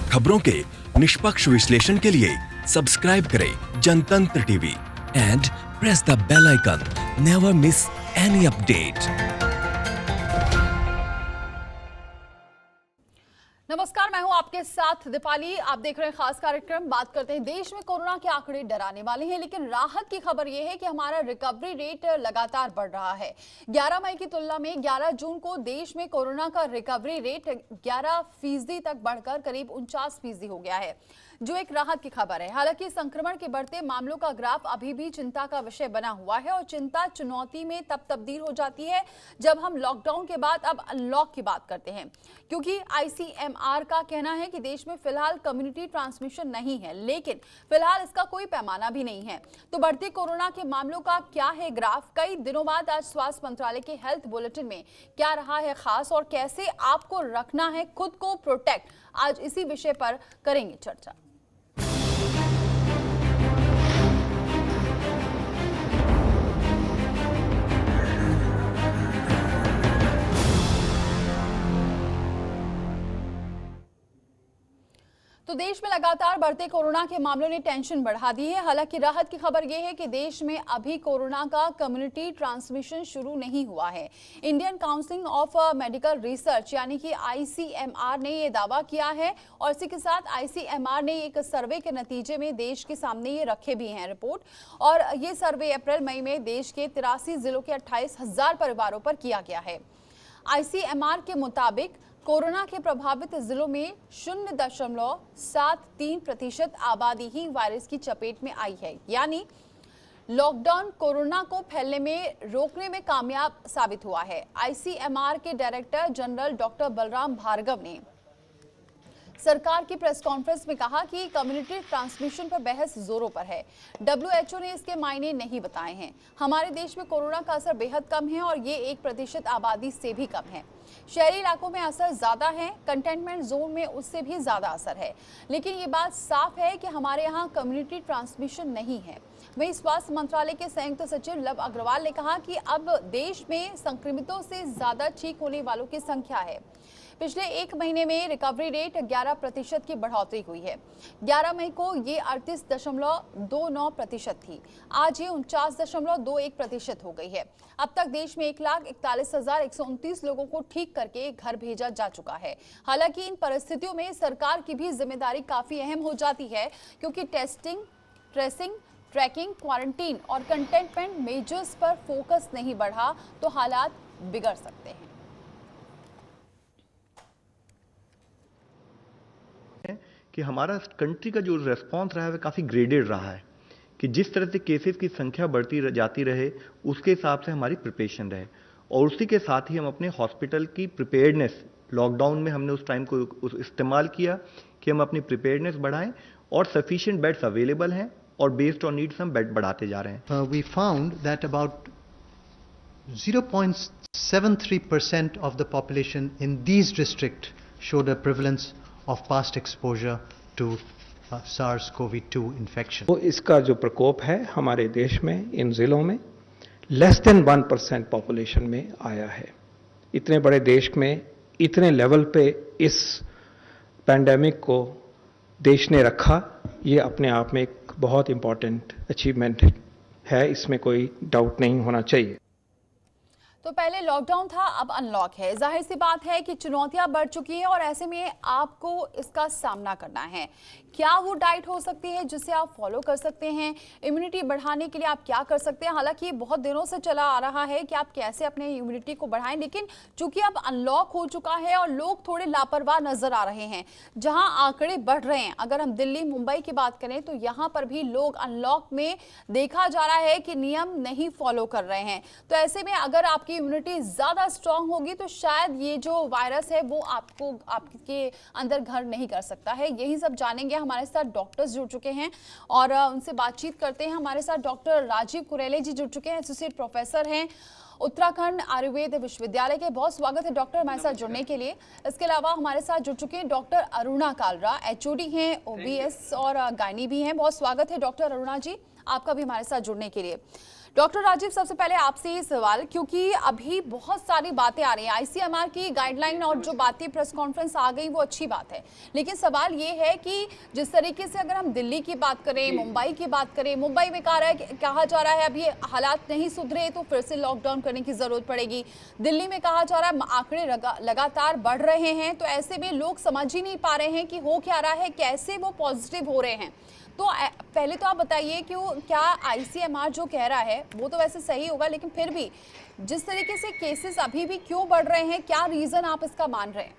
खबरों के निष्पक्ष विश्लेषण के लिए सब्सक्राइब करें Jantantra TV and press the bell icon. Never miss any update. नमस्कार, मैं हूं आपके साथ दीपाली। आप देख रहे हैं खास कार्यक्रम। बात करते हैं, देश में कोरोना के आंकड़े डराने वाले हैं, लेकिन राहत की खबर यह है कि हमारा रिकवरी रेट लगातार बढ़ रहा है। 11 मई की तुलना में 11 जून को देश में कोरोना का रिकवरी रेट 11% तक बढ़कर करीब 49% हो गया है, जो एक राहत की खबर है। हालांकि संक्रमण के बढ़ते मामलों का ग्राफ अभी भी चिंता का विषय बना हुआ है और चिंता चुनौती में तब तब्दील हो जाती है जब हम लॉकडाउन के बाद अब अनलॉक की बात करते हैं, क्योंकि ICMR का कहना है कि देश में फिलहाल कम्युनिटी ट्रांसमिशन नहीं है, लेकिन फिलहाल इसका कोई पैमाना भी नहीं है। तो बढ़ते कोरोना के मामलों का क्या है ग्राफ? कई दिनों बाद आज स्वास्थ्य मंत्रालय के हेल्थ बुलेटिन में क्या रहा है खास और कैसे आपको रखना है खुद को प्रोटेक्ट, आज इसी विषय पर करेंगे चर्चा। तो देश में लगातार बढ़ते कोरोना के मामलों ने टेंशन बढ़ा दी है। हालांकि राहत की खबर यह है कि देश में अभी कोरोना का कम्युनिटी ट्रांसमिशन शुरू नहीं हुआ है। Indian council of medical research यानी कि ICMR ने यह दावा किया है और इसी के साथ ICMR ने एक सर्वे के नतीजे में देश के सामने ये रखे भी हैं रिपोर्ट। और ये सर्वे अप्रैल मई में देश के 83 जिलों के 28,000 परिवारों पर किया गया है। ICMR के मुताबिक कोरोना के प्रभावित जिलों में 0.73% आबादी ही वायरस की चपेट में आई है, यानी लॉकडाउन कोरोना को फैलने में रोकने में कामयाब साबित हुआ है। ICMR के director general doctor Balram Bhargava ने सरकार की प्रेस कॉन्फ्रेंस में कहा कि कम्युनिटी ट्रांसमिशन पर बहस जोरों पर है। WHO ने इसके मायने नहीं बताए हैं। हमारे देश में कोरोना का असर बेहद कम है और ये 1% आबादी से भी कम है। शहरी इलाकों में असर ज्यादा है, कंटेनमेंट जोन में उससे भी ज्यादा असर है, लेकिन ये बात साफ है कि हमारे यहाँ कम्युनिटी ट्रांसमिशन नहीं है। वहीं स्वास्थ्य मंत्रालय के संयुक्त सचिव लव अग्रवाल ने कहा कि अब देश में संक्रमितों से ज्यादा ठीक होने वालों की संख्या है। पिछले एक महीने में रिकवरी रेट 11% की बढ़ोतरी हुई है। 11 मई को ये 38.29% थी, आज ये 49.21% हो गई है। अब तक देश में 1,41,129 लोगों को ठीक करके घर भेजा जा चुका है। हालांकि इन परिस्थितियों में सरकार की भी जिम्मेदारी काफी अहम हो जाती है, क्योंकि टेस्टिंग, ट्रेसिंग, ट्रैकिंग, क्वारंटीन और कंटेनमेंट मेजर्स पर फोकस नहीं बढ़ा तो हालात बिगड़ सकते हैं। कि हमारा कंट्री का जो रेस्पॉन्स रहा है वो काफ़ी ग्रेडेड रहा है, कि जिस तरह से केसेस की संख्या बढ़ती जाती रहे उसके हिसाब से हमारी प्रिपरेशन रहे, और उसी के साथ ही हम अपने हॉस्पिटल की प्रिपेयर्डनेस, लॉकडाउन में हमने उस टाइम को इस्तेमाल किया कि हम अपनी प्रिपेयर्डनेस बढ़ाएं, और सफिशिएंट बेड्स अवेलेबल हैं और बेस्ड ऑन नीड्स हम बेड बढ़ाते जा रहे हैं। We found that about 0.73% of the population in these districts showed a prevalence of past exposure to SARS-CoV-2 infection. तो इसका जो प्रकोप है हमारे देश में इन जिलों में लेस देन 1% पॉपुलेशन में आया है। इतने बड़े देश में इतने लेवल पे इस पैंडेमिक को देश ने रखा, ये अपने आप में एक बहुत इंपॉर्टेंट अचीवमेंट है, इसमें कोई डाउट नहीं होना चाहिए। तो पहले लॉकडाउन था, अब अनलॉक है। जाहिर सी बात है कि चुनौतियां बढ़ चुकी हैं और ऐसे में आपको इसका सामना करना है। क्या वो डाइट हो सकती है जिसे आप फॉलो कर सकते हैं? इम्यूनिटी बढ़ाने के लिए आप क्या कर सकते हैं? हालांकि बहुत दिनों से चला आ रहा है कि आप कैसे अपने इम्यूनिटी को बढ़ाएं, लेकिन चूंकि अब अनलॉक हो चुका है और लोग थोड़े लापरवाह नजर आ रहे हैं। जहां आंकड़े बढ़ रहे हैं, अगर हम दिल्ली, मुंबई की बात करें तो यहां पर भी लोग अनलॉक में देखा जा रहा है कि नियम नहीं फॉलो कर रहे हैं। तो ऐसे में अगर आपकी इम्यूनिटी ज्यादा स्ट्रांग होगी तो शायद ये जो वायरस है वो आपके अंदर घर नहीं कर सकता है। यही सब जानेंगे। हमारे साथ डॉक्टर्स जुड़ चुके हैं और उनसे बातचीत करते हैं। हमारे साथ डॉक्टर राजीव कुरेले जी जुड़ चुके हैं, एसोसिएट प्रोफेसर हैं उत्तराखंड आयुर्वेद विश्वविद्यालय के। बहुत स्वागत है डॉक्टर हमारे साथ जुड़ने के लिए। इसके अलावा हमारे साथ जुड़ चुके हैं डॉक्टर अरुणा कालरा, HOD हैं, OBS और गायनी भी हैं। बहुत स्वागत है डॉक्टर अरुणा जी, आपका भी हमारे साथ जुड़ने के लिए। डॉक्टर राजीव, सबसे पहले आपसे ये सवाल, क्योंकि अभी बहुत सारी बातें आ रही हैं, आईसीएमआर की गाइडलाइन और जो बातें प्रेस कॉन्फ्रेंस आ गई वो अच्छी बात है, लेकिन सवाल ये है कि जिस तरीके से अगर हम दिल्ली की बात करें, मुंबई की बात करें, मुंबई में कहा जा रहा है अभी हालात नहीं सुधरे तो फिर से लॉकडाउन करने की जरूरत पड़ेगी, दिल्ली में कहा जा रहा है आंकड़े लगातार बढ़ रहे हैं, तो ऐसे में लोग समझ ही नहीं पा रहे हैं कि हो क्या रहा है, कैसे वो पॉजिटिव हो रहे हैं। तो पहले तो आप बताइए कि क्या आईसीएमआर जो कह रहा है वो तो वैसे सही होगा, लेकिन फिर भी जिस तरीके से केसेस अभी भी क्यों बढ़ रहे हैं, क्या रीजन आप इसका मान रहे हैं?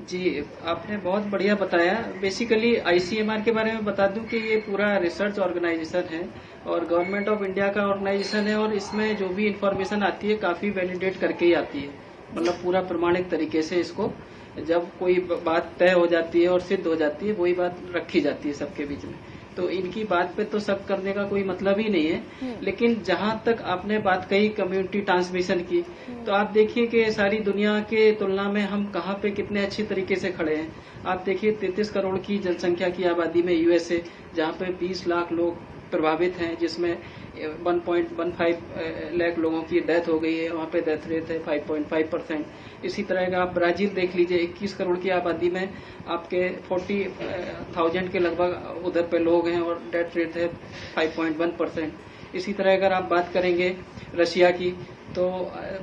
जी, आपने बहुत बढ़िया बताया। बेसिकली आईसीएमआर के बारे में बता दूं कि ये पूरा रिसर्च ऑर्गेनाइजेशन है और गवर्नमेंट ऑफ इंडिया का ऑर्गेनाइजेशन है, और इसमें जो भी इंफॉर्मेशन आती है काफी वैलिडेट करके ही आती है, मतलब पूरा प्रमाणिक तरीके से इसको जब कोई बात तय हो जाती है और सिद्ध हो जाती है वही बात रखी जाती है सबके बीच में। तो इनकी बात पे तो शक करने का कोई मतलब ही नहीं है। लेकिन जहां तक आपने बात कही कम्युनिटी ट्रांसमिशन की, तो आप देखिए कि सारी दुनिया के तुलना में हम कहाँ पे कितने अच्छी तरीके से खड़े हैं। आप देखिए 33 करोड़ की जनसंख्या की आबादी में यूएसए, जहाँ पे 20 लाख लोग प्रभावित हैं, जिसमें 1.15 लाख लोगों की डेथ हो गई है, वहाँ पे डेथ रेट है 5.5%। इसी तरह का आप ब्राजील देख लीजिए, 21 करोड़ की आबादी में आपके 40,000 के लगभग उधर पे लोग हैं और डेथ रेट है 5.1%। इसी तरह अगर आप बात करेंगे रशिया की, तो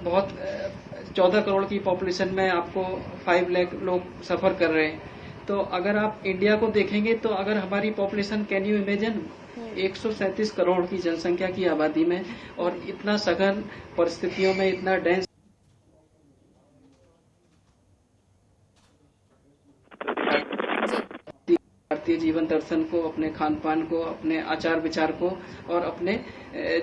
बहुत 14 करोड़ की पॉपुलेशन में आपको 5 लाख लोग सफर कर रहे हैं। तो अगर आप इंडिया को देखेंगे तो अगर हमारी population, can you imagine, 137 crore की जनसंख्या की आबादी में और इतना सघन परिस्थितियों में इतना डेंस भारतीय जीवन दर्शन को, अपने खान पान को, अपने आचार विचार को और अपने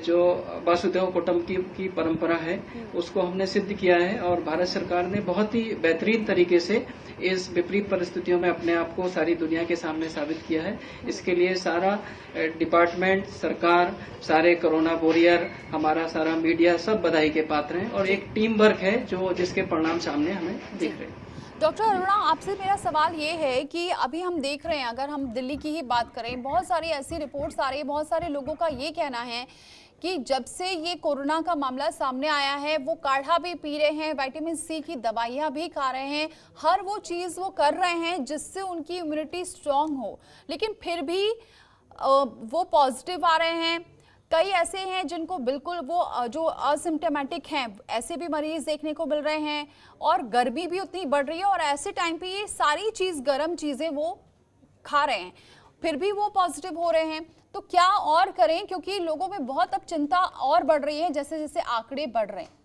जो वासुदेव कुटुंबकम की परंपरा है उसको हमने सिद्ध किया है। और भारत सरकार ने बहुत ही बेहतरीन तरीके से इस विपरीत परिस्थितियों में अपने आप को सारी दुनिया के सामने साबित किया है। इसके लिए सारा डिपार्टमेंट, सरकार, सारे कोरोना वॉरियर, हमारा सारा मीडिया सब बधाई के पात्र हैं और एक टीम वर्क है जो जिसके परिणाम सामने हमें दिख रहे हैं। डॉक्टर अरुणा, आपसे मेरा सवाल ये है कि अभी हम देख रहे हैं, अगर हम दिल्ली की ही बात करें, बहुत सारी ऐसी रिपोर्ट्स आ रही है, बहुत सारे लोगों का ये कहना है कि जब से ये कोरोना का मामला सामने आया है वो काढ़ा भी पी रहे हैं, विटामिन सी की दवाइयाँ भी खा रहे हैं, हर वो चीज़ वो कर रहे हैं जिससे उनकी इम्यूनिटी स्ट्रांग हो, लेकिन फिर भी वो पॉजिटिव आ रहे हैं। कई ऐसे हैं जिनको बिल्कुल वो जो असिम्टोमेटिक हैं, ऐसे भी मरीज देखने को मिल रहे हैं, और गर्मी भी उतनी बढ़ रही है और ऐसे टाइम पे ये सारी चीज़, गर्म चीज़ें वो खा रहे हैं, फिर भी वो पॉजिटिव हो रहे हैं। तो क्या और करें, क्योंकि लोगों में बहुत अब चिंता और बढ़ रही है जैसे जैसे आंकड़े बढ़ रहे हैं।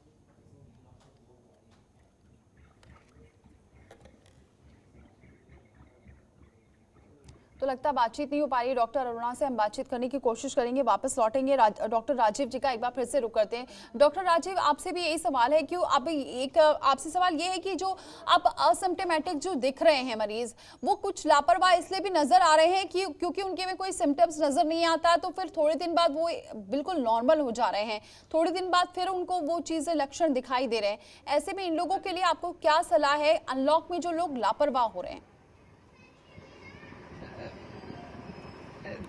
तो लगता है बातचीत नहीं हो पा रही है डॉक्टर अरुणा से, हम बातचीत करने की कोशिश करेंगे, वापस लौटेंगे। डॉक्टर राजीव जी का एक बार फिर से रुक करते हैं। डॉक्टर राजीव, आपसे भी यही सवाल है कि अब एक आपसे सवाल ये है कि जो अब असिम्टोमेटिक जो दिख रहे हैं मरीज, वो कुछ लापरवाह इसलिए भी नजर आ रहे हैं कि क्योंकि उनके में कोई सिम्टम्स नजर नहीं आता, तो फिर थोड़े दिन बाद वो बिल्कुल नॉर्मल हो जा रहे हैं, थोड़े दिन बाद फिर उनको वो चीजें, लक्षण दिखाई दे रहे हैं। ऐसे में इन लोगों के लिए आपको क्या सलाह है, अनलॉक में जो लोग लापरवाह हो रहे हैं?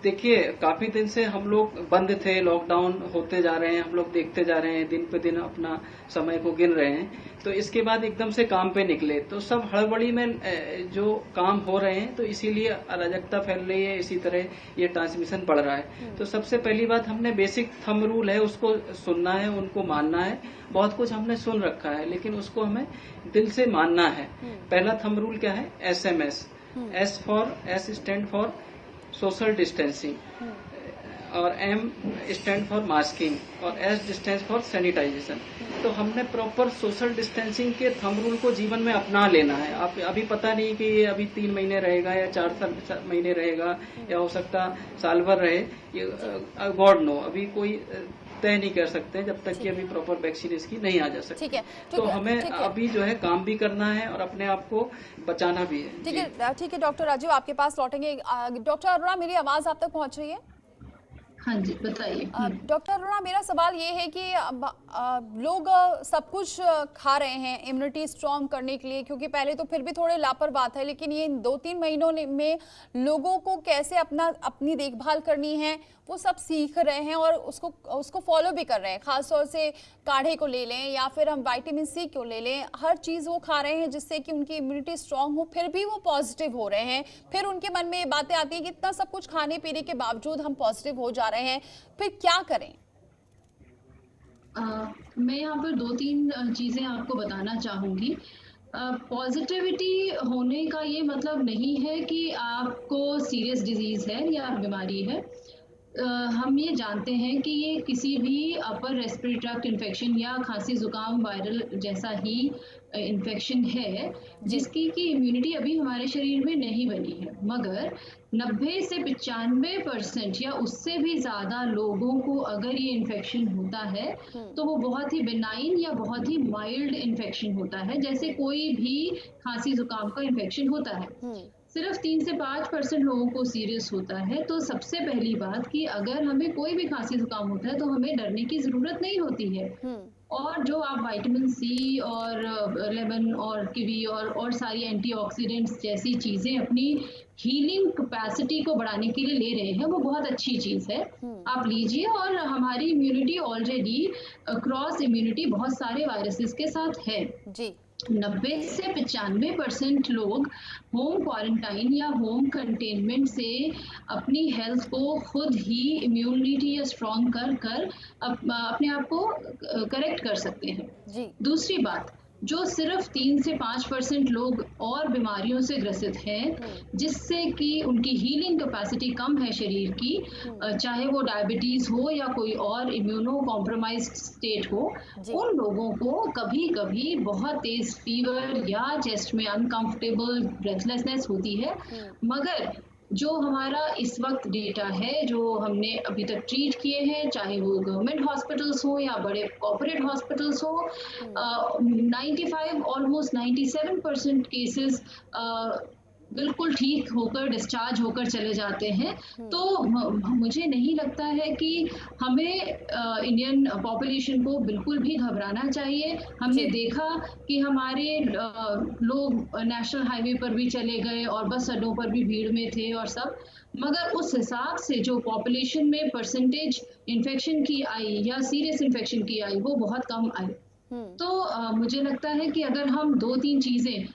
देखिए, काफी दिन से हम लोग बंद थे, लॉकडाउन होते जा रहे हैं, हम लोग देखते जा रहे हैं, दिन पे दिन अपना समय को गिन रहे हैं। तो इसके बाद एकदम से काम पे निकले तो सब हड़बड़ी में जो काम हो रहे हैं, तो इसीलिए अराजकता फैल रही है, इसी तरह ये ट्रांसमिशन बढ़ रहा है। तो सबसे पहली बात, हमने बेसिक थंब रूल है उसको सुनना है, उनको मानना है। बहुत कुछ हमने सुन रखा है लेकिन उसको हमें दिल से मानना है। पहला थंब रूल क्या है? SMS। S stand for social distancing, और M स्टैंड फॉर मास्किंग, और S स्टैंड फॉर सैनिटाइजेशन। तो हमने प्रॉपर सोशल डिस्टेंसिंग के थंब रूल को जीवन में अपना लेना है। आप अभी पता नहीं कि ये अभी 3 महीने रहेगा या 4 महीने रहेगा या हो सकता साल भर रहे, ये गॉड नो, अभी कोई तय नहीं कर सकते जब तक कि अभी प्रॉपर वैक्सीन इसकी नहीं आ जा सकती। ठीक है, तो हमें अभी जो है काम भी करना है और अपने आप को बचाना भी है। ठीक है डॉक्टर राजीव, आपके पास लौटेंगे। डॉक्टर अरुणा, मेरी आवाज आप तक पहुंच रही है? हाँ जी, बताइए। डॉक्टर अरोड़ा, मेरा सवाल ये है कि लोग सब कुछ खा रहे हैं इम्यूनिटी स्ट्रॉन्ग करने के लिए, क्योंकि पहले तो फिर भी थोड़े लापरवाह थे, लेकिन ये 2-3 महीनों में लोगों को कैसे अपनी देखभाल करनी है वो सब सीख रहे हैं और उसको फॉलो भी कर रहे हैं। खासतौर से काढ़े को ले लें या फिर हम विटामिन सी को ले लें, हर चीज़ वो खा रहे हैं जिससे कि उनकी इम्यूनिटी स्ट्रांग हो, फिर भी वो पॉजिटिव हो रहे हैं। फिर उनके मन में ये बातें आती हैं कि इतना सब कुछ खाने पीने के बावजूद हम पॉजिटिव हो जा रहे हैं, फिर क्या करें? मैं यहाँ पर 2-3 चीज़ें आपको बताना चाहूँगी। पॉजिटिविटी होने का ये मतलब नहीं है कि आपको सीरियस डिजीज़ है या बीमारी है। हम ये जानते हैं कि ये किसी भी अपर रेस्पिरेटरी ट्रैक्ट इन्फेक्शन या खांसी जुकाम वायरल जैसा ही इन्फेक्शन है जिसकी की इम्यूनिटी अभी हमारे शरीर में नहीं बनी है, मगर 90 से 95% या उससे भी ज़्यादा लोगों को अगर ये इन्फेक्शन होता है तो वो बहुत ही बेनाइन या बहुत ही माइल्ड इन्फेक्शन होता है, जैसे कोई भी खांसी जुकाम का इन्फेक्शन होता है। सिर्फ 3 से 5% लोगों को सीरियस होता है। तो सबसे पहली बात कि अगर हमें कोई भी खांसी जुकाम होता है तो हमें डरने की ज़रूरत नहीं होती है। और जो आप विटामिन सी और लेमन और कीवी और सारी एंटीऑक्सीडेंट्स जैसी चीज़ें अपनी हीलिंग कैपेसिटी को बढ़ाने के लिए ले रहे हैं, वो बहुत अच्छी चीज़ है। आप लीजिए, और हमारी इम्यूनिटी ऑलरेडी क्रॉस इम्यूनिटी बहुत सारे वायरसेस के साथ है जी। 90 से 95% लोग होम क्वारंटाइन या होम कंटेनमेंट से अपनी हेल्थ को खुद ही इम्यूनिटी या स्ट्रॉन्ग कर अपने आप को करेक्ट कर सकते हैं जी। दूसरी बात, जो सिर्फ 3 से 5% लोग और बीमारियों से ग्रसित हैं जिससे कि उनकी हीलिंग कैपेसिटी कम है शरीर की, चाहे वो डायबिटीज हो या कोई और इम्यूनो कॉम्प्रोमाइज्ड स्टेट हो, उन लोगों को कभी कभी बहुत तेज फीवर या चेस्ट में अनकंफर्टेबल ब्रेथलेसनेस होती है। मगर जो हमारा इस वक्त डेटा है, जो हमने अभी तक ट्रीट किए हैं, चाहे वो गवर्नमेंट हॉस्पिटल्स हो या बड़े कॉर्पोरेट हॉस्पिटल्स हो, 95 ऑलमोस्ट 97% केसेस बिल्कुल ठीक होकर डिस्चार्ज होकर चले जाते हैं। तो मुझे नहीं लगता है कि हमें इंडियन पॉपुलेशन को बिल्कुल भी घबराना चाहिए। हमने देखा कि हमारे लोग नेशनल हाईवे पर भी चले गए और बस अड्डों पर भी भीड़ में थे और सब, मगर उस हिसाब से जो पॉपुलेशन में परसेंटेज इन्फेक्शन की आई या सीरियस इन्फेक्शन की आई वो बहुत कम आई। तो मुझे लगता है कि अगर हम 2-3 चीज़ें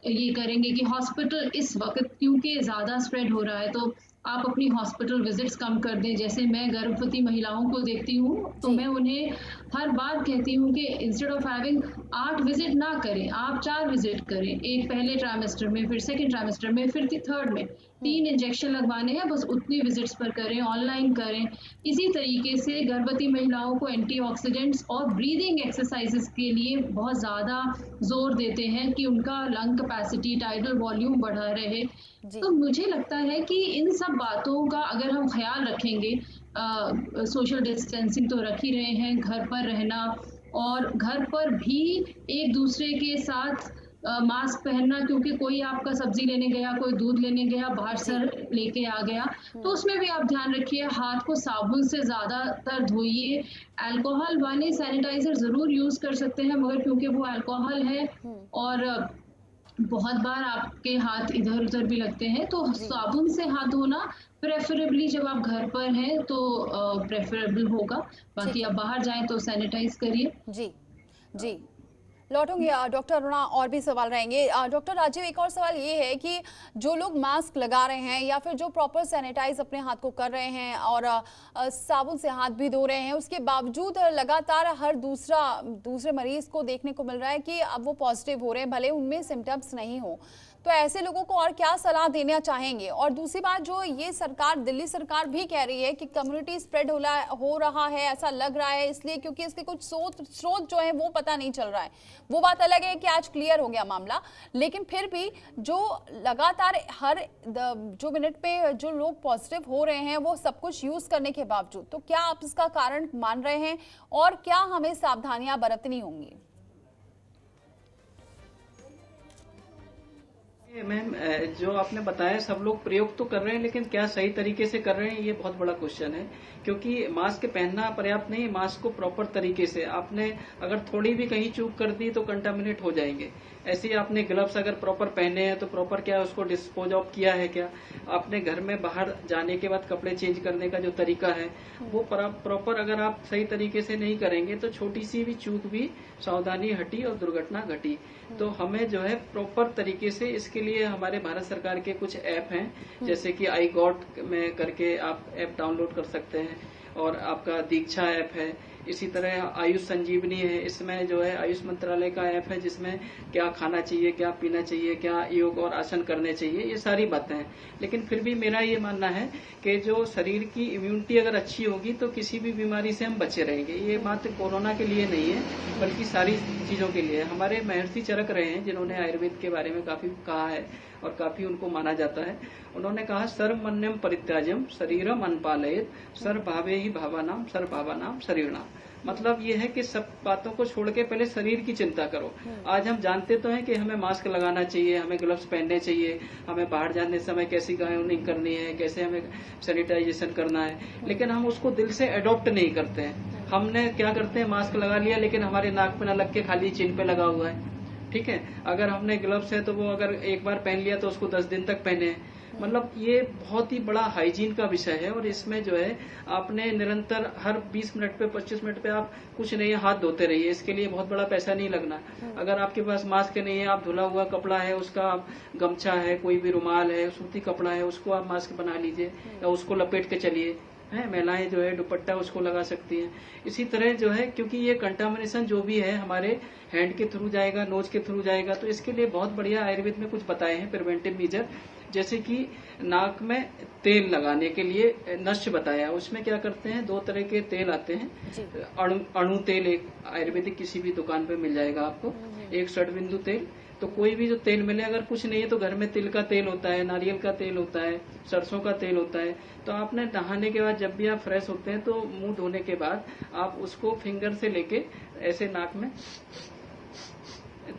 ये करेंगे कि हॉस्पिटल इस वक्त क्योंकि ज़्यादा स्प्रेड हो रहा है तो आप अपनी हॉस्पिटल विजिट्स कम कर दें। जैसे मैं गर्भवती महिलाओं को देखती हूँ तो मैं उन्हें हर बार कहती हूँ कि इंस्टेड ऑफ हैविंग 8 विजिट ना करें, आप 4 विजिट करें, एक पहले ट्राइमेस्टर में, फिर सेकेंड ट्राइमेस्टर में, फिर थर्ड में। 3 इंजेक्शन लगवाने हैं, बस उतनी विजिट्स पर करें, ऑनलाइन करें। इसी तरीके से गर्भवती महिलाओं को एंटीऑक्सीडेंट्स और ब्रीदिंग एक्सरसाइजेस के लिए बहुत ज़्यादा जोर देते हैं कि उनका लंग कैपेसिटी, टाइडल वॉल्यूम बढ़ा रहे। तो मुझे लगता है कि इन सब बातों का अगर हम ख्याल रखेंगे, सोशल डिस्टेंसिंग तो रख ही रहे हैं, घर पर रहना, और घर पर भी एक दूसरे के साथ मास्क पहनना, क्योंकि कोई आपका सब्जी लेने गया, कोई दूध लेने गया, बाहर से लेके आ गया, तो उसमें भी आप ध्यान रखिए, हाथ को साबुन से ज़्यादातर धोइए। अल्कोहल वाले सैनिटाइजर ज़रूर यूज़ कर सकते हैं, मगर क्योंकि वो अल्कोहल है और बहुत बार आपके हाथ इधर उधर भी लगते हैं, तो साबुन से हाथ धोना प्रेफरेबली जब आप घर पर हैं तो प्रेफरेबल होगा। बाकी आप बाहर जाएं तो सैनिटाइज करिए। जी जी, लौटूंगी डॉक्टर अरुणा, और भी सवाल रहेंगे। डॉक्टर राजीव, एक और सवाल ये है कि जो लोग मास्क लगा रहे हैं या फिर जो प्रॉपर सैनिटाइज अपने हाथ को कर रहे हैं और साबुन से हाथ भी धो रहे हैं, उसके बावजूद लगातार हर दूसरे मरीज को देखने को मिल रहा है कि अब वो पॉजिटिव हो रहे हैं, भले उनमें सिम्टम्स नहीं हो, तो ऐसे लोगों को और क्या सलाह देना चाहेंगे? और दूसरी बात, जो ये सरकार, दिल्ली सरकार भी कह रही है कि कम्युनिटी स्प्रेड हो रहा है, ऐसा लग रहा है, इसलिए क्योंकि इसके कुछ स्रोत जो है वो पता नहीं चल रहा है। वो बात अलग है कि आज क्लियर हो गया मामला, लेकिन फिर भी जो लगातार हर जो मिनट पे जो लोग पॉजिटिव हो रहे हैं वो सब कुछ यूज करने के बावजूद, तो क्या आप इसका कारण मान रहे हैं और क्या हमें सावधानियां बरतनी होंगी? मैम, जो आपने बताया सब लोग प्रयोग तो कर रहे हैं, लेकिन क्या सही तरीके से कर रहे हैं, ये बहुत बड़ा क्वेश्चन है। क्योंकि मास्क पहनना पर्याप्त नहीं, मास्क को प्रॉपर तरीके से आपने अगर थोड़ी भी कहीं चूक कर दी तो कंटामिनेट हो जाएंगे। ऐसे ही आपने ग्लव्स अगर प्रॉपर पहने हैं तो प्रॉपर क्या उसको डिस्पोज ऑफ किया है, क्या आपने घर में बाहर जाने के बाद कपड़े चेंज करने का जो तरीका है वो प्रॉपर अगर आप सही तरीके से नहीं करेंगे तो छोटी सी भी चूक भी सावधानी हटी और दुर्घटना घटी। तो हमें जो है प्रॉपर तरीके से, इसके लिए हमारे भारत सरकार के कुछ ऐप हैं, जैसे कि आई गॉट में करके आप ऐप डाउनलोड कर सकते हैं, और आपका दीक्षा ऐप है, इसी तरह आयुष संजीवनी है, इसमें जो है आयुष मंत्रालय का ऐप है जिसमें क्या खाना चाहिए, क्या पीना चाहिए, क्या योग और आसन करने चाहिए, ये सारी बातें हैं। लेकिन फिर भी मेरा ये मानना है कि जो शरीर की इम्यूनिटी अगर अच्छी होगी तो किसी भी बीमारी से हम बचे रहेंगे। ये मात्र कोरोना के लिए नहीं है बल्कि सारी चीजों के लिए। हमारे महर्षि चरक रहे हैं जिन्होंने आयुर्वेद के बारे में काफी कहा है और काफी उनको माना जाता है। उन्होंने कहा सर्वमन्यम परित्याज्यम शरीरम अनपालयेत सर्वभावे ही भावानाम सर्वभावानाम शरीरनाम। मतलब ये है कि सब बातों को छोड़ के पहले शरीर की चिंता करो। आज हम जानते तो हैं कि हमें मास्क लगाना चाहिए, हमें ग्लव्स पहनने चाहिए, हमें बाहर जाने समय कैसी गाउनिंग करनी है, कैसे हमें सैनिटाइजेशन करना है, लेकिन हम उसको दिल से अडॉप्ट नहीं करते हैं। हमने क्या करते हैं, मास्क लगा लिया लेकिन हमारे नाक पे न लग के खाली चिन पे लगा हुआ है। ठीक है, अगर हमने ग्लव्स है तो वो अगर एक बार पहन लिया तो उसको 10 दिन तक पहने। मतलब ये बहुत ही बड़ा हाइजीन का विषय है, और इसमें जो है आपने निरंतर हर 20 मिनट पे 25 मिनट पे आप कुछ नहीं हाथ धोते रहिए। इसके लिए बहुत बड़ा पैसा नहीं लगना। अगर आपके पास मास्क नहीं है, आप धुला हुआ कपड़ा है, उसका गमछा है, कोई भी रुमाल है, सूती कपड़ा है, उसको आप मास्क बना लीजिए या उसको लपेट के चलिए। है, महिलाएं जो है दुपट्टा उसको लगा सकती हैं। इसी तरह जो है, क्योंकि ये कंटामिनेशन जो भी है हमारे हैंड के थ्रू जाएगा, नोज के थ्रू जाएगा, तो इसके लिए बहुत बढ़िया आयुर्वेद में कुछ बताए हैं प्रिवेंटिव मेजर। जैसे कि नाक में तेल लगाने के लिए नश्य बताया, उसमें क्या करते हैं, 2 तरह के तेल आते हैं। अणु तेल एक आयुर्वेदिक किसी भी दुकान पे मिल जाएगा आपको, एक षडबिंदु तेल। तो कोई भी जो तेल मिले, अगर कुछ नहीं है तो घर में तिल का तेल होता है, नारियल का तेल होता है, सरसों का तेल होता है। तो आपने नहाने के बाद जब भी आप फ्रेश होते हैं तो मुंह धोने के बाद आप उसको फिंगर से लेके ऐसे नाक में,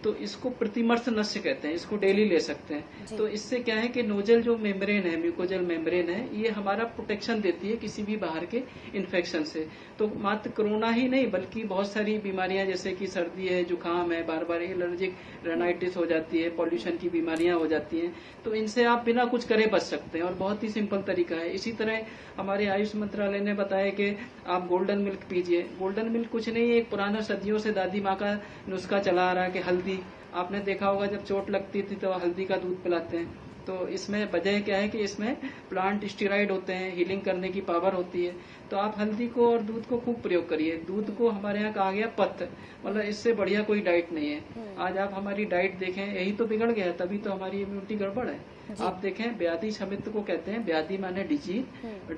तो इसको प्रतिमर्श नस्य कहते हैं, इसको डेली ले सकते हैं। तो इससे क्या है कि नोजल जो मेम्ब्रेन है, म्यूकोजल मेम्ब्रेन है, ये हमारा प्रोटेक्शन देती है किसी भी बाहर के इन्फेक्शन से। तो मात्र कोरोना ही नहीं बल्कि बहुत सारी बीमारियां, जैसे कि सर्दी है, जुकाम है, बार बार एलर्जिक रेनाइटिस हो जाती है, पॉल्यूशन की बीमारियां हो जाती हैं, तो इनसे आप बिना कुछ करे बच सकते हैं, और बहुत ही सिंपल तरीका है। इसी तरह हमारे आयुष मंत्रालय ने बताया कि आप गोल्डन मिल्क पीजिए। गोल्डन मिल्क कुछ नहीं है, एक पुराना सदियों से दादी माँ का नुस्खा चला आ रहा है कि हल्दी, आपने देखा होगा जब चोट लगती थी तो हल्दी का दूध पिलाते हैं। तो इसमें वजह क्या है कि इसमें प्लांट स्टेरॉइड होते हैं, हीलिंग करने की पावर होती है। तो आप हल्दी को और दूध को खूब प्रयोग करिए। दूध को हमारे यहाँ कहा गया पत्त, मतलब इससे बढ़िया कोई डाइट नहीं है। आज आप हमारी डाइट देखें, यही तो बिगड़ गया, तभी तो हमारी इम्यूनिटी गड़बड़ है। आप देखें, व्याधि शमित को कहते हैं, व्याधि माने डिजीज,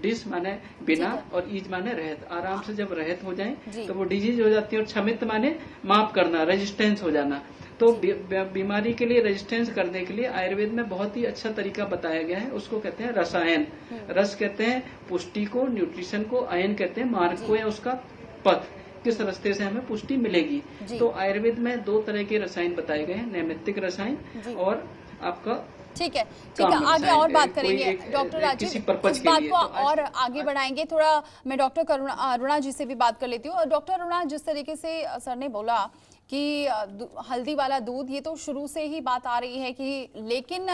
डिस माने बिना, और ईज माने रहत। आराम से जब रहत हो जाए तो वो डिजीज हो जाती है, और क्षमित माने माफ करना, रेजिस्टेंस हो जाना। तो बीमारी के लिए रेजिस्टेंस करने के लिए आयुर्वेद में बहुत ही अच्छा तरीका बताया गया है, उसको कहते हैं रसायन। रस कहते हैं पुष्टि को, न्यूट्रिशन को, आयन कहते हैं मार्ग को या उसका पथ, किस रास्ते से हमें पुष्टि मिलेगी। तो आयुर्वेद में 2 तरह के रसायन बताए गए हैं, नैमित्तिक रसायन और आपका, ठीक है, आगे और बात करेंगे डॉक्टर राजीव, इस बात को और आगे बढ़ाएंगे। थोड़ा मैं डॉक्टर अरुणा जी से भी बात कर लेती हूँ। डॉक्टर अरुणा, जिस तरीके से सर ने बोला कि हल्दी वाला दूध, ये तो शुरू से ही बात आ रही है कि, लेकिन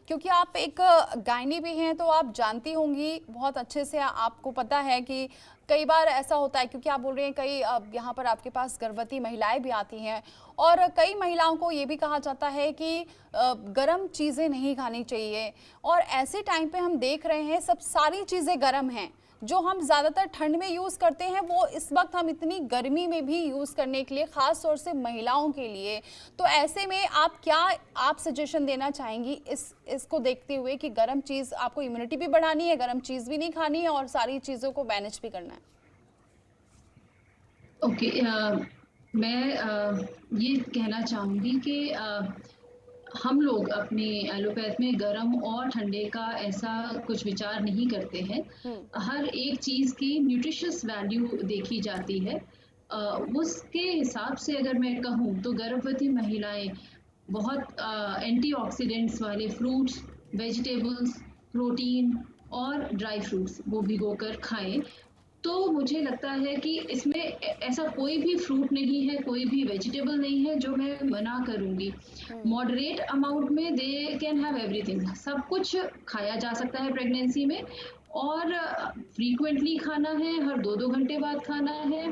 क्योंकि आप एक गायनी भी हैं तो आप जानती होंगी बहुत अच्छे से, आपको पता है कि कई बार ऐसा होता है, क्योंकि आप बोल रहे हैं कई यहाँ पर आपके पास गर्भवती महिलाएं भी आती हैं, और कई महिलाओं को ये भी कहा जाता है कि गर्म चीज़ें नहीं खानी चाहिए, और ऐसे टाइम पे हम देख रहे हैं सब सारी चीज़ें गर्म हैं। जो हम ज़्यादातर ठंड में यूज़ करते हैं वो इस वक्त हम इतनी गर्मी में भी यूज़ करने के लिए, ख़ास तौर से महिलाओं के लिए। तो ऐसे में आप सजेशन देना चाहेंगी इसको देखते हुए कि गर्म चीज़, आपको इम्यूनिटी भी बढ़ानी है, गर्म चीज़ भी नहीं खानी है, और सारी चीज़ों को मैनेज भी करना है? ओके, मैं ये कहना चाहूँगी कि हम लोग अपने एलोपैथ में गर्म और ठंडे का ऐसा कुछ विचार नहीं करते हैं। हर एक चीज़ की न्यूट्रिशियस वैल्यू देखी जाती है। उसके हिसाब से अगर मैं कहूँ तो गर्भवती महिलाएं बहुत एंटीऑक्सीडेंट्स वाले फ्रूट्स, वेजिटेबल्स, प्रोटीन और ड्राई फ्रूट्स वो भिगोकर खाएं। तो मुझे लगता है कि इसमें ऐसा कोई भी फ्रूट नहीं है, कोई भी वेजिटेबल नहीं है जो मैं मना करूंगी। मॉडरेट अमाउंट में दे कैन हैव एवरीथिंग, सब कुछ खाया जा सकता है प्रेगनेंसी में, और फ्रीक्वेंटली खाना है, हर 2-2 घंटे बाद खाना है।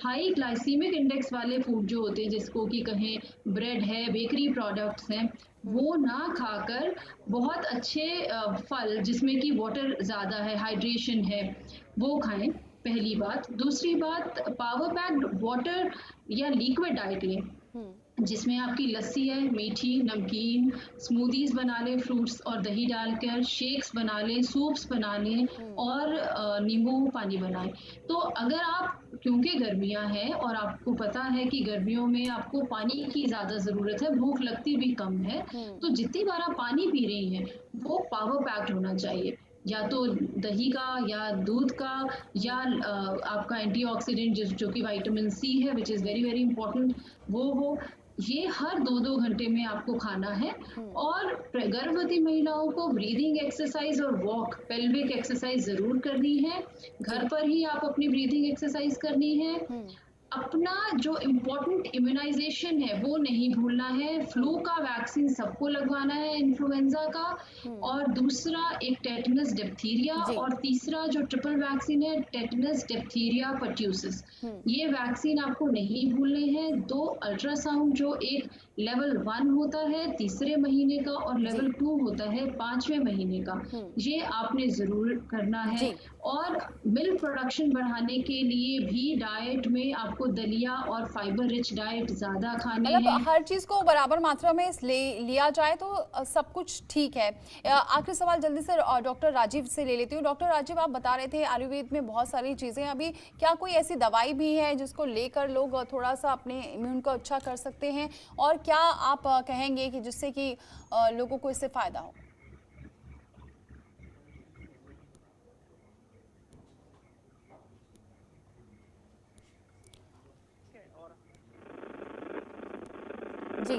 हाई ग्लाइसीमिक इंडेक्स वाले फूड जो होते हैं, जिसको कि कहें ब्रेड है, बेकरी प्रोडक्ट्स हैं, वो ना खाकर बहुत अच्छे फल जिसमें कि वाटर ज़्यादा है, हाइड्रेशन है, वो खाएं। पहली बात। दूसरी बात, पावर पैक्ड वाटर या लिक्विड डाइट लें, जिसमें आपकी लस्सी है, मीठी, नमकीन, स्मूदीज बना लें फ्रूट्स और दही डालकर, शेक्स बना लें, सूप्स बना लें और नींबू पानी बनाएं। तो अगर आप, क्योंकि गर्मियां हैं और आपको पता है कि गर्मियों में आपको पानी की ज़्यादा ज़रूरत है, भूख लगती भी कम है, तो जितनी बार आप पानी पी रही हैं वो पावर पैक्ड होना चाहिए, या तो दही का या दूध का, या आपका एंटीऑक्सीडेंट जो कि विटामिन सी है, which is very very important, वो हो। ये हर 2-2 घंटे में आपको खाना है। और गर्भवती महिलाओं को ब्रीदिंग एक्सरसाइज और वॉक, पेल्विक एक्सरसाइज जरूर करनी है। घर पर ही आप अपनी ब्रीदिंग एक्सरसाइज करनी है। अपना जो इम्पोर्टेंट इम्यूनाइजेशन है वो नहीं भूलना है। फ्लू का वैक्सीन सबको लगवाना है, इन्फ्लुएंजा का, और दूसरा एक टेटनस डिप्थीरिया, और तीसरा जो ट्रिपल वैक्सीन है, टेटनस डिप्थीरिया पर्ट्यूसिस। ये वैक्सीन आपको नहीं भूलने हैं। 2 अल्ट्रासाउंड जो एक लेवल 1 होता है 3रे महीने का और लेवल 2 होता है 5वें महीने का, ये आपने जरूर करना है। और मिल्क प्रोडक्शन बढ़ाने के लिए भी डाइट में आपको दलिया और फाइबर रिच डाइट ज्यादा खानी है। हर चीज को बराबर मात्रा में लिया जाए तो सब कुछ ठीक है। आखिरी सवाल जल्दी से डॉक्टर राजीव से ले लेती हूँ। डॉक्टर राजीव, आप बता रहे थे आयुर्वेद में बहुत सारी चीजें, अभी क्या कोई ऐसी दवाई भी है जिसको लेकर लोग थोड़ा सा अपने इम्यून को अच्छा कर सकते हैं, और क्या आप कहेंगे कि जिससे कि लोगों को इससे फायदा हो? जी,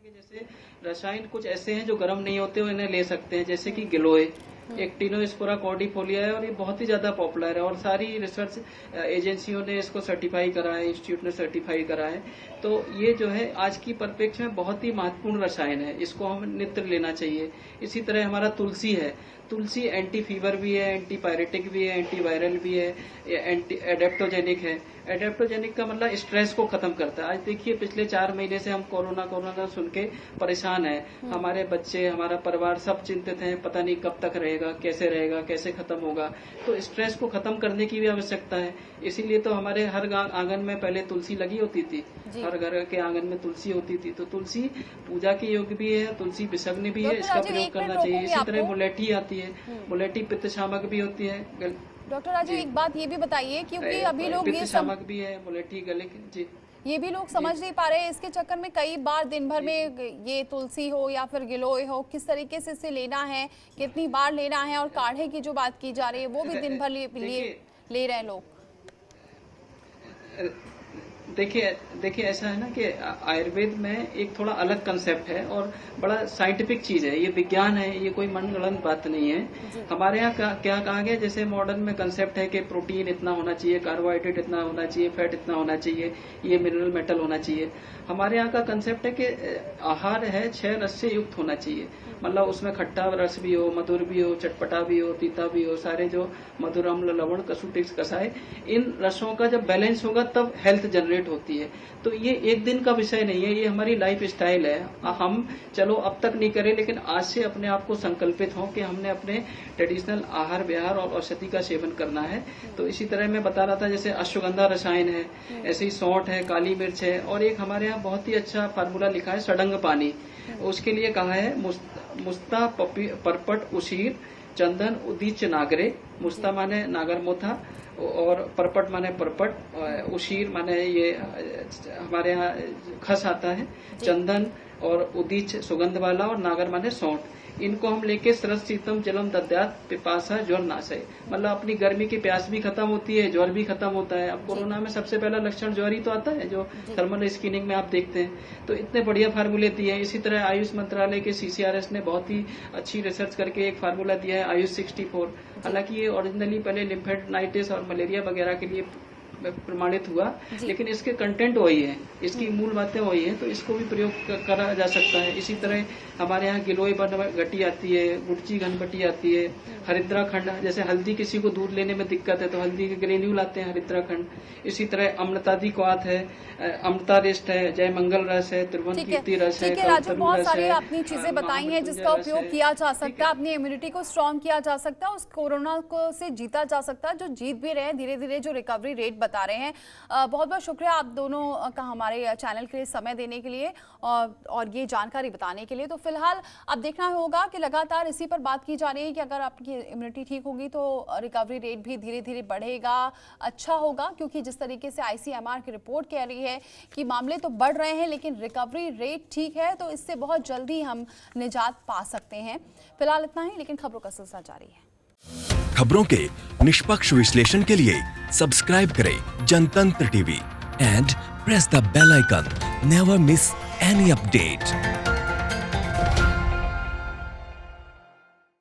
जैसे रसायन कुछ ऐसे हैं जो गर्म नहीं होते, इन्हें ले सकते हैं, जैसे कि गिलोय, एक्टिनोस्पोरा कॉर्डिफोलिया है, और ये बहुत ही ज्यादा पॉपुलर है और सारी रिसर्च एजेंसियों ने इसको सर्टिफाई करा है, इंस्टीट्यूट ने सर्टिफाई करा है। तो ये जो है आज की परिप्रेक्ष्य में बहुत ही महत्वपूर्ण रसायन है, इसको हम नित्य लेना चाहिए। इसी तरह हमारा तुलसी है, तुलसी एंटी फीवर भी है, एंटी पायरेटिक भी है, एंटी वायरल भी है, एंटी एडेप्टोजेनिक है। एडेप्टोजेनिक का मतलब स्ट्रेस को खत्म करता है। आज देखिए पिछले 4 महीने से हम कोरोना सुन के परेशान हैं, हमारे बच्चे, हमारा परिवार सब चिंतित हैं, पता नहीं कब तक रहेगा, कैसे खत्म होगा। तो स्ट्रेस को खत्म करने की भी आवश्यकता है। इसीलिए तो हमारे हर आंगन में पहले तुलसी लगी होती थी, हर घर के आंगन में तुलसी होती थी। तो तुलसी पूजा के योग्य भी है, तुलसी विषग्न भी है, इसका प्रयोग करना चाहिए। इसी तरह मुलेठी आती है, मुलेठी पित्त शामक भी होती है। डॉक्टर राजीव, एक बात ये भी बताइए, क्योंकि अभी लोग ये शामक भी है, मुलेठी गले जी, ये भी लोग समझ नहीं पा रहे हैं। इसके चक्कर में कई बार दिन भर में ये तुलसी हो या फिर गिलोय हो, किस तरीके से इसे लेना है, कितनी बार लेना है, और काढ़े की जो बात की जा रही है वो भी दिन भर ले रहे हैं लोग। देखिए ऐसा है ना कि आयुर्वेद में एक थोड़ा अलग कंसेप्ट है और बड़ा साइंटिफिक चीज है, ये विज्ञान है, ये कोई मनगढ़ंत बात नहीं है। हमारे यहाँ क्या कहा गया, जैसे मॉडर्न में कंसेप्ट है कि प्रोटीन इतना होना चाहिए, कार्बोहाइड्रेट इतना होना चाहिए, फैट इतना होना चाहिए, ये मिनरल मेटल होना चाहिए। हमारे यहाँ का कंसेप्ट है कि आहार है 6 रस से युक्त होना चाहिए, मतलब उसमें खट्टा रस भी हो, मधुर भी हो, चटपटा भी हो, तीता भी हो, सारे जो मधुर, अम्ल, लवण, कसुटिक्स, कसाय, इन रसों का जब बैलेंस होगा तब हेल्थ जनरेट होती है। तो ये एक दिन का विषय नहीं है, ये हमारी लाइफ स्टाइल है। हम चलो अब तक नहीं करें, लेकिन आज से अपने आप को संकल्पित हो कि हमने अपने ट्रेडिशनल आहार विहार और औषधि का सेवन करना है। तो इसी तरह मैं बता रहा था, जैसे अश्वगंधा रसायन है, ऐसे ही सौंठ है, काली मिर्च है, और एक हमारे यहाँ बहुत ही अच्छा फार्मूला लिखा है सडंग पानी, उसके लिए कहा है मुस्ता, परपट, उशीर, चंदन, उदीच, नागरे। मुस्ता माने नागर मोथा और परपट माने परपट, उशीर माने ये हमारे यहाँ खस आता है, चंदन और उदीच सुगंध वाला, और नागर माने सौंठ। इनको हम लेके सरस शीतम जलम दद्यात पिपासा ज्वर नाशय, मतलब अपनी गर्मी की प्यास भी खत्म होती है, ज्वर भी खत्म होता है। अब कोरोना में सबसे पहला लक्षण ज्वर ही तो आता है, जो थर्मल स्क्रीनिंग में आप देखते हैं। तो इतने बढ़िया फार्मूले दिए हैं। इसी तरह आयुष मंत्रालय के CCRS ने बहुत ही अच्छी रिसर्च करके एक फार्मूला दिया है आयुष 64। हालांकि ये ओरिजिनली पहले लिम्फेडाइटिस और मलेरिया वगैरह के लिए प्रमाणित हुआ, लेकिन इसके कंटेंट वही है, इसकी मूल बातें वही है, तो इसको भी प्रयोग करा जा सकता है। इसी तरह हमारे यहाँ गिलोय घटी आती है, गुटची घनबटी आती है, हरिद्रा खंड, जैसे हल्दी किसी को दूध लेने में दिक्कत है तो हल्दी के ग्रेन्यूल आते हैं, हरिद्रा खंड। इसी तरह अम्लतादि क्वाथ है, अमृता रेस्ट है, जय मंगल रस है, त्रिभुवन कीर्ति रस है। ठीक है राजू, बहुत सारी आपने चीजें बताई हैं जिसका उपयोग किया जा सकता है, अपनी इम्यूनिटी को स्ट्रॉन्ग किया जा सकता है, उस कोरोना को से जीता जा सकता है, जो जीत भी रहे हैं धीरे धीरे, जो रिकवरी रेट बता रहे हैं। बहुत बहुत शुक्रिया आप दोनों का हमारे चैनल के लिए समय देने के लिए और ये जानकारी बताने के लिए। तो फिलहाल अब देखना होगा कि लगातार इसी पर बात की जा रही है कि अगर आपकी इम्यूनिटी ठीक होगी तो रिकवरी रेट भी धीरे धीरे बढ़ेगा, अच्छा होगा, क्योंकि जिस तरीके से ICMR की रिपोर्ट कह रही है कि मामले तो बढ़ रहे हैं लेकिन रिकवरी रेट ठीक है, तो इससे बहुत जल्दी हम निजात पा सकते हैं। फिलहाल इतना ही, लेकिन खबरों का सिलसिला जारी है। खबरों के निष्पक्ष विश्लेषण के लिए सब्सक्राइब करें Jantantra TV and press the bell icon. Never miss any update.